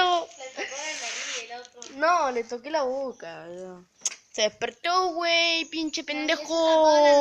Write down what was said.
pero... Le tocó la nariz y el otro. No, le toqué la boca. Se despertó, güey, pinche Pero ya se sacó pendejo. la